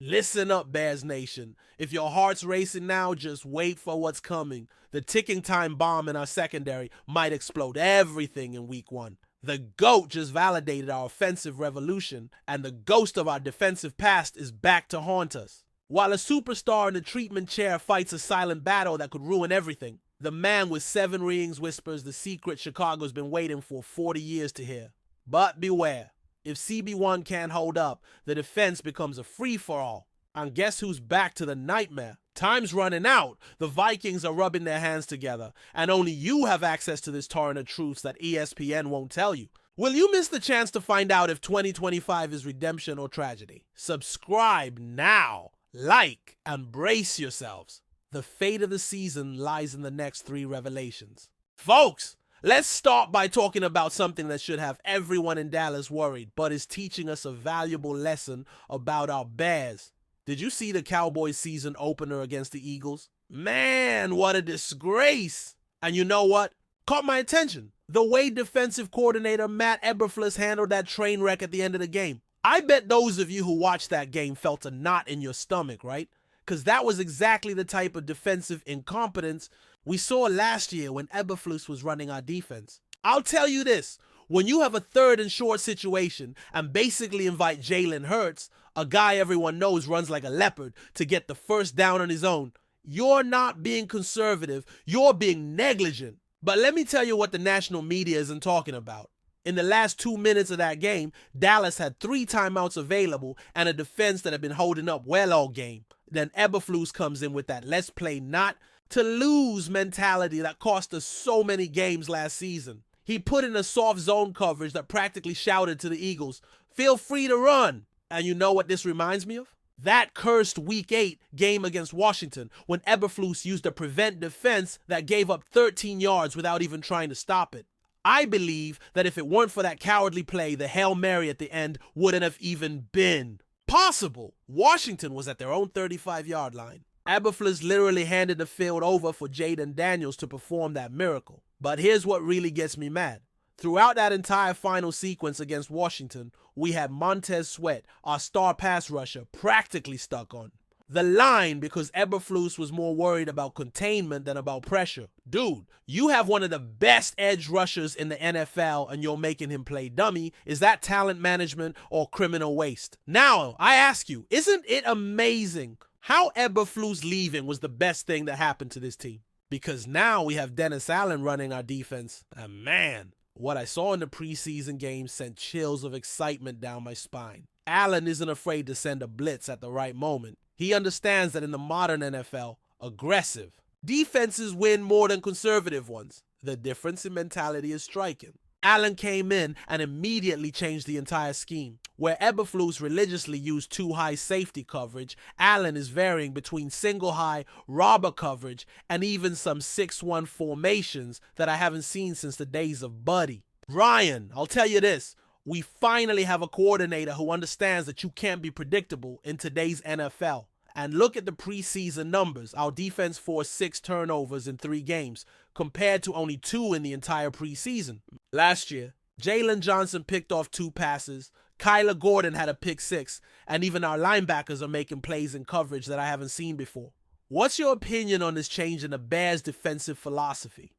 Listen up, Bears Nation. If your heart's racing now, just wait for what's coming. The ticking time bomb in our secondary might explode everything in week 1. The GOAT just validated our offensive revolution, and the ghost of our defensive past is back to haunt us. While a superstar in the treatment chair fights a silent battle that could ruin everything, the man with 7 rings whispers the secret Chicago's been waiting for 40 years to hear. But beware. If CB1 can't hold up, the defense becomes a free-for-all. And guess who's back to the nightmare? Time's running out. The Vikings are rubbing their hands together, and only you have access to this torrent of truths that ESPN won't tell you. Will you miss the chance to find out if 2025 is redemption or tragedy? Subscribe now, like, and brace yourselves. The fate of the season lies in the next 3 revelations. Folks, let's start by talking about something that should have everyone in Dallas worried, but is teaching us a valuable lesson about our Bears. Did you see the Cowboys season opener against the Eagles? Man, what a disgrace! And you know what? Caught my attention. The way defensive coordinator Matt Eberflus handled that train wreck at the end of the game. I bet those of you who watched that game felt a knot in your stomach, right? Because that was exactly the type of defensive incompetence we saw last year when Eberflus was running our defense. I'll tell you this, when you have a 3rd and short situation and basically invite Jalen Hurts, a guy everyone knows runs like a leopard, to get the first down on his own, you're not being conservative, you're being negligent. But let me tell you what the national media isn't talking about. In the last 2 minutes of that game, Dallas had 3 timeouts available and a defense that had been holding up well all game. Then Eberflus comes in with that let's play not to lose mentality that cost us so many games last season. He put in a soft zone coverage that practically shouted to the Eagles, feel free to run. And you know what this reminds me of? That cursed Week 8 game against Washington when Eberflus used a prevent defense that gave up 13 yards without even trying to stop it. I believe that if it weren't for that cowardly play, the Hail Mary at the end wouldn't have even been possible. Washington was at their own 35-yard line. Eberflus literally handed the field over for Jaden Daniels to perform that miracle. But here's what really gets me mad. Throughout that entire final sequence against Washington, we had Montez Sweat, our star pass rusher, practically stuck on the line because Eberflus was more worried about containment than about pressure. Dude, you have one of the best edge rushers in the NFL and you're making him play dummy. Is that talent management or criminal waste? Now, I ask you, isn't it amazing how Eberflus leaving was the best thing that happened to this team? Because now we have Dennis Allen running our defense. And man, what I saw in the preseason game sent chills of excitement down my spine. Allen isn't afraid to send a blitz at the right moment. He understands that in the modern NFL, aggressive defenses win more than conservative ones. The difference in mentality is striking. Allen came in and immediately changed the entire scheme. Where Eberflus religiously used 2 high safety coverage, Allen is varying between single high, robber coverage, and even some 6-1 formations that I haven't seen since the days of Buddy. Ryan, I'll tell you this, we finally have a coordinator who understands that you can't be predictable in today's NFL. And look at the preseason numbers. Our defense forced 6 turnovers in 3 games, compared to only 2 in the entire preseason. Last year, Jalen Johnson picked off 2 passes, Kyler Gordon had a pick 6, and even our linebackers are making plays in coverage that I haven't seen before. What's your opinion on this change in the Bears' defensive philosophy?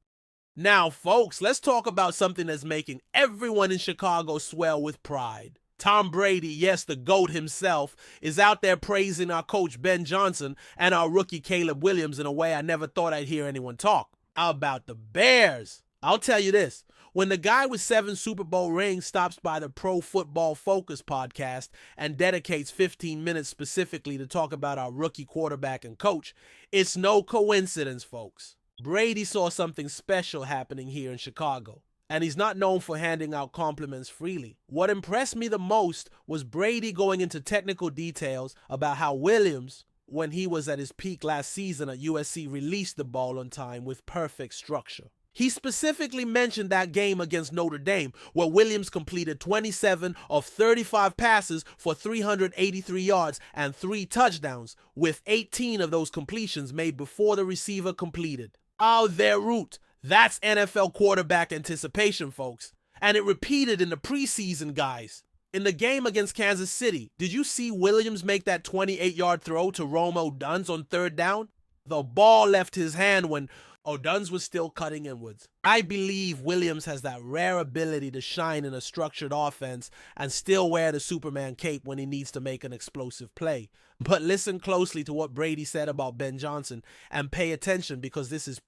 Now, folks, let's talk about something that's making everyone in Chicago swell with pride. Tom Brady, yes, the GOAT himself, is out there praising our coach Ben Johnson and our rookie Caleb Williams in a way I never thought I'd hear anyone talk. How about the Bears? I'll tell you this, when the guy with 7 Super Bowl rings stops by the Pro Football Focus podcast and dedicates 15 minutes specifically to talk about our rookie quarterback and coach, it's no coincidence, folks. Brady saw something special happening here in Chicago. And he's not known for handing out compliments freely. What impressed me the most was Brady going into technical details about how Williams, when he was at his peak last season at USC, released the ball on time with perfect structure. He specifically mentioned that game against Notre Dame, where Williams completed 27 of 35 passes for 383 yards and 3 touchdowns, with 18 of those completions made before the receiver completed. Oh, their root. That's NFL quarterback anticipation, folks. And it repeated in the preseason, guys. In the game against Kansas City, did you see Williams make that 28-yard throw to Romo Duns on third down? The ball left his hand when O'Duns was still cutting inwards. I believe Williams has that rare ability to shine in a structured offense and still wear the Superman cape when he needs to make an explosive play. But listen closely to what Brady said about Ben Johnson and pay attention because this is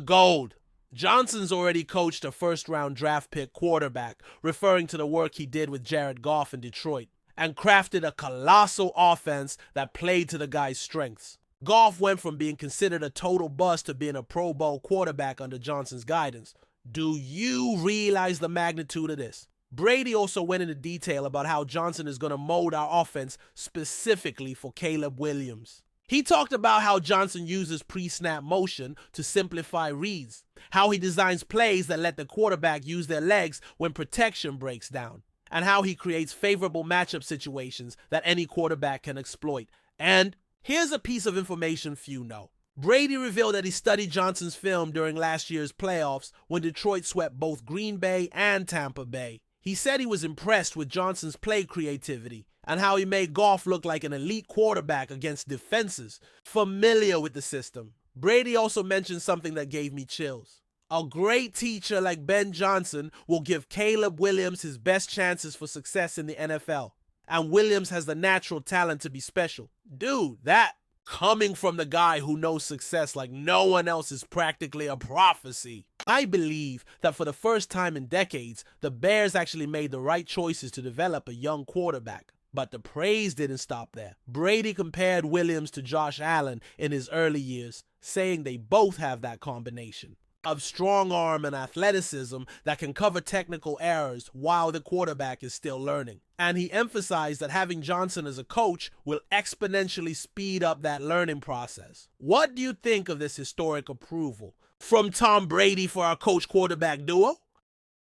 gold. Johnson's already coached a first-round draft pick quarterback, referring to the work he did with Jared Goff in Detroit, and crafted a colossal offense that played to the guy's strengths. Goff went from being considered a total bust to being a Pro Bowl quarterback under Johnson's guidance. Do you realize the magnitude of this? Brady also went into detail about how Johnson is going to mold our offense specifically for Caleb Williams. He talked about how Johnson uses pre-snap motion to simplify reads, how he designs plays that let the quarterback use their legs when protection breaks down, and how he creates favorable matchup situations that any quarterback can exploit. And here's a piece of information few know. Brady revealed that he studied Johnson's film during last year's playoffs when Detroit swept both Green Bay and Tampa Bay. He said he was impressed with Johnson's play creativity and how he made Goff look like an elite quarterback against defenses familiar with the system. Brady also mentioned something that gave me chills. A great teacher like Ben Johnson will give Caleb Williams his best chances for success in the NFL. And Williams has the natural talent to be special. Dude, that coming from the guy who knows success like no one else is practically a prophecy. I believe that for the first time in decades, the Bears actually made the right choices to develop a young quarterback. But the praise didn't stop there. Brady compared Williams to Josh Allen in his early years, saying they both have that combination of strong arm and athleticism that can cover technical errors while the quarterback is still learning. And he emphasized that having Johnson as a coach will exponentially speed up that learning process. What do you think of this historic approval from Tom Brady for our coach-quarterback duo?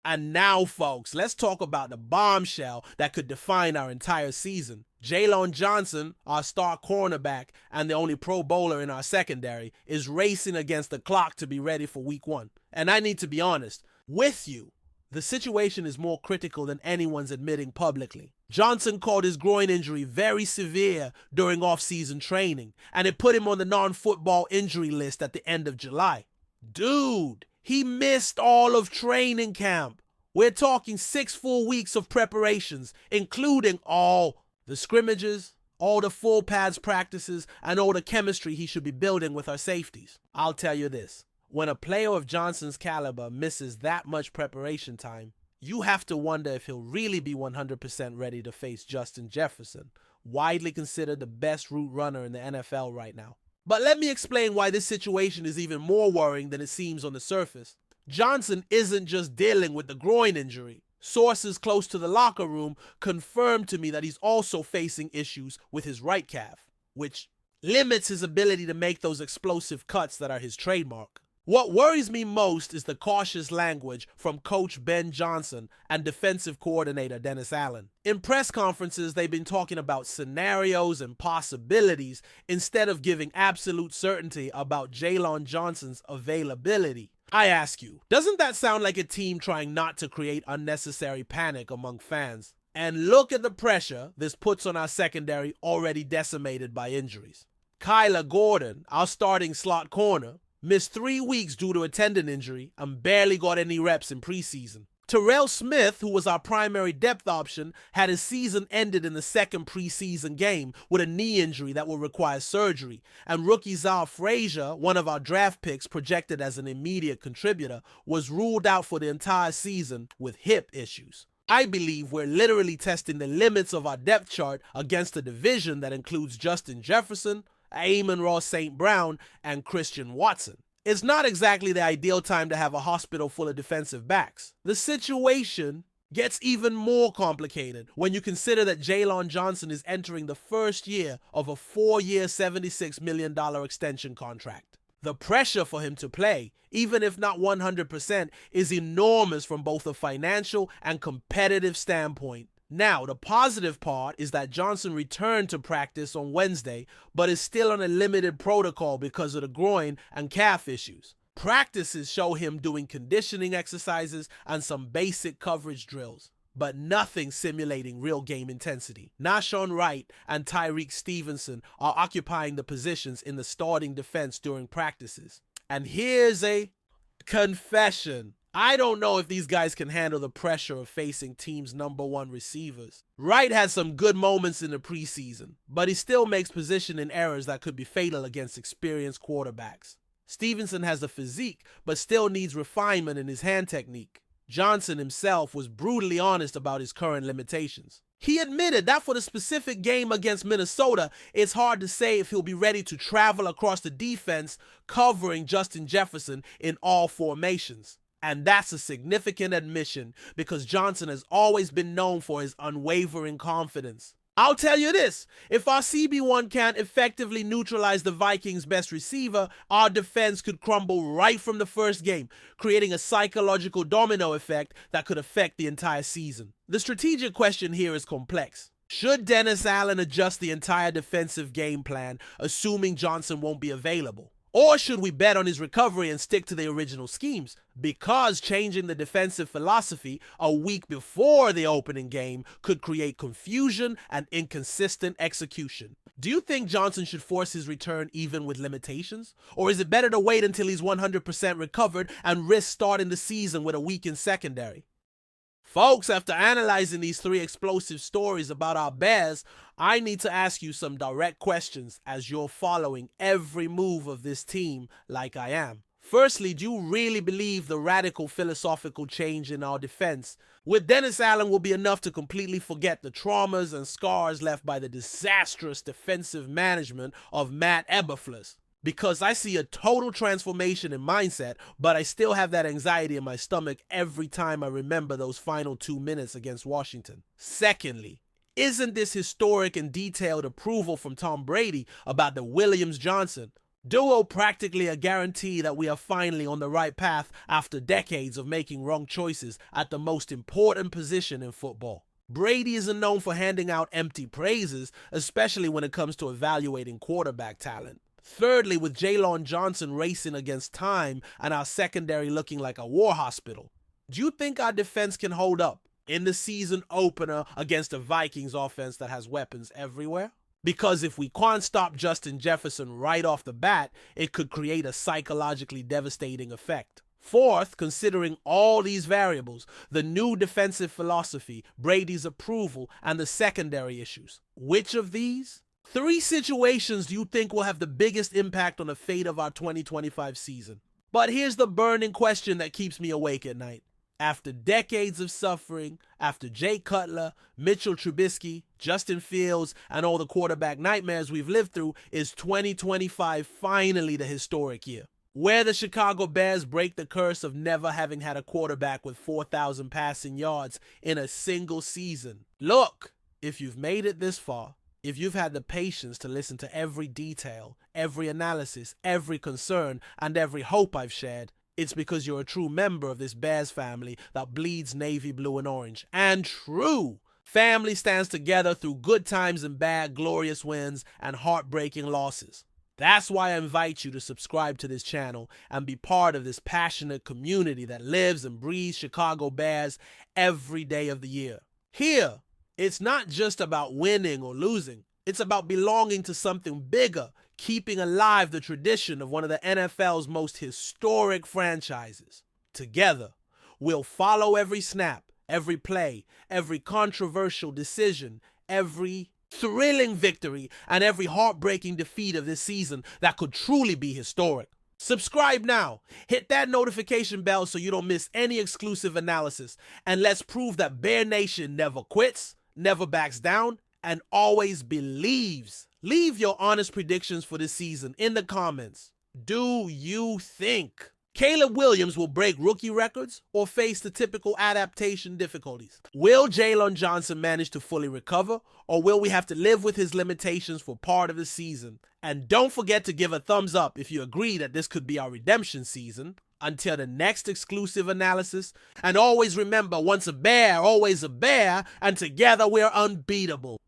And now, folks, let's talk about the bombshell that could define our entire season. Jaylon Johnson, our star cornerback and the only Pro Bowler in our secondary, is racing against the clock to be ready for Week 1. And I need to be honest with you. The situation is more critical than anyone's admitting publicly. Johnson called his groin injury very severe during off-season training, and it put him on the non-football injury list at the end of July. Dude, he missed all of training camp. We're talking 6 full weeks of preparations, including all the scrimmages, all the full pads practices, and all the chemistry he should be building with our safeties. I'll tell you this. When a player of Johnson's caliber misses that much preparation time, you have to wonder if he'll really be 100% ready to face Justin Jefferson, widely considered the best route runner in the NFL right now. But let me explain why this situation is even more worrying than it seems on the surface. Johnson isn't just dealing with the groin injury. Sources close to the locker room confirmed to me that he's also facing issues with his right calf, which limits his ability to make those explosive cuts that are his trademark. What worries me most is the cautious language from Coach Ben Johnson and defensive coordinator Dennis Allen. In press conferences, they've been talking about scenarios and possibilities instead of giving absolute certainty about Jaylon Johnson's availability. I ask you, doesn't that sound like a team trying not to create unnecessary panic among fans? And look at the pressure this puts on our secondary already decimated by injuries. Kyler Gordon, our starting slot corner, missed 3 weeks due to a tendon injury and barely got any reps in preseason. Terrell Smith, who was our primary depth option, had his season ended in the second preseason game with a knee injury that will require surgery, and rookie Zal Frazier, one of our draft picks projected as an immediate contributor, was ruled out for the entire season with hip issues. I believe we're literally testing the limits of our depth chart against a division that includes Justin Jefferson, Amon-Ra St. Brown, and Christian Watson. It's not exactly the ideal time to have a hospital full of defensive backs. The situation gets even more complicated when you consider that Jaylon Johnson is entering the first year of a 4-year, $76 million extension contract. The pressure for him to play, even if not 100%, is enormous from both a financial and competitive standpoint. Now, the positive part is that Johnson returned to practice on Wednesday, but is still on a limited protocol because of the groin and calf issues. Practices show him doing conditioning exercises and some basic coverage drills. but nothing simulating real game intensity. Nahshon Wright and Tyreek Stevenson are occupying the positions in the starting defense during practices. And here's a confession. I don't know if these guys can handle the pressure of facing teams' #1 receivers. Wright had some good moments in the preseason, but he still makes positioning errors that could be fatal against experienced quarterbacks. Stevenson has the physique, but still needs refinement in his hand technique. Johnson himself was brutally honest about his current limitations. He admitted that for the specific game against Minnesota, it's hard to say if he'll be ready to travel across the defense covering Justin Jefferson in all formations. And that's a significant admission because Johnson has always been known for his unwavering confidence. I'll tell you this, if our CB1 can't effectively neutralize the Vikings' best receiver, our defense could crumble right from the first game, creating a psychological domino effect that could affect the entire season. The strategic question here is complex. Should Dennis Allen adjust the entire defensive game plan, assuming Johnson won't be available? Or should we bet on his recovery and stick to the original schemes? Because changing the defensive philosophy a week before the opening game could create confusion and inconsistent execution. Do you think Johnson should force his return even with limitations? Or is it better to wait until he's 100% recovered and risk starting the season with a weakened secondary? Folks, after analyzing these 3 explosive stories about our Bears, I need to ask you some direct questions as you're following every move of this team like I am. Firstly, do you really believe the radical philosophical change in our defense with Dennis Allen will be enough to completely forget the traumas and scars left by the disastrous defensive management of Matt Eberflus? Because I see a total transformation in mindset, but I still have that anxiety in my stomach every time I remember those final 2 minutes against Washington. Secondly, isn't this historic and detailed approval from Tom Brady about the Williams-Johnson duo practically a guarantee that we are finally on the right path after decades of making wrong choices at the most important position in football? Brady isn't known for handing out empty praises, especially when it comes to evaluating quarterback talent. Thirdly, with Jaylon Johnson racing against time and our secondary looking like a war hospital, do you think our defense can hold up in the season opener against a Vikings offense that has weapons everywhere? Because if we can't stop Justin Jefferson right off the bat, it could create a psychologically devastating effect. Fourth, considering all these variables, the new defensive philosophy, Brady's approval, and the secondary issues, which of these 3 situations do you think will have the biggest impact on the fate of our 2025 season? But here's the burning question that keeps me awake at night. After decades of suffering, after Jay Cutler, Mitchell Trubisky, Justin Fields, and all the quarterback nightmares we've lived through, is 2025 finally the historic year? Where the Chicago Bears break the curse of never having had a quarterback with 4,000 passing yards in a single season. Look, if you've made it this far, if you've had the patience to listen to every detail, every analysis, every concern, and every hope I've shared, it's because you're a true member of this Bears family that bleeds navy blue and orange. And true! Family stands together through good times and bad, glorious wins, and heartbreaking losses. That's why I invite you to subscribe to this channel and be part of this passionate community that lives and breathes Chicago Bears every day of the year. Here, it's not just about winning or losing. It's about belonging to something bigger, keeping alive the tradition of one of the NFL's most historic franchises. Together, we'll follow every snap, every play, every controversial decision, every thrilling victory, and every heartbreaking defeat of this season that could truly be historic. Subscribe now. Hit that notification bell so you don't miss any exclusive analysis. And let's prove that Bear Nation never quits, never backs down, and always believes. Leave your honest predictions for this season in the comments. Do you think Caleb Williams will break rookie records or face the typical adaptation difficulties? Will Jaylon Johnson manage to fully recover, or will we have to live with his limitations for part of the season? And don't forget to give a thumbs up if you agree that this could be our redemption season. Until the next exclusive analysis, and always remember, once a bear, always a bear, and together we're unbeatable.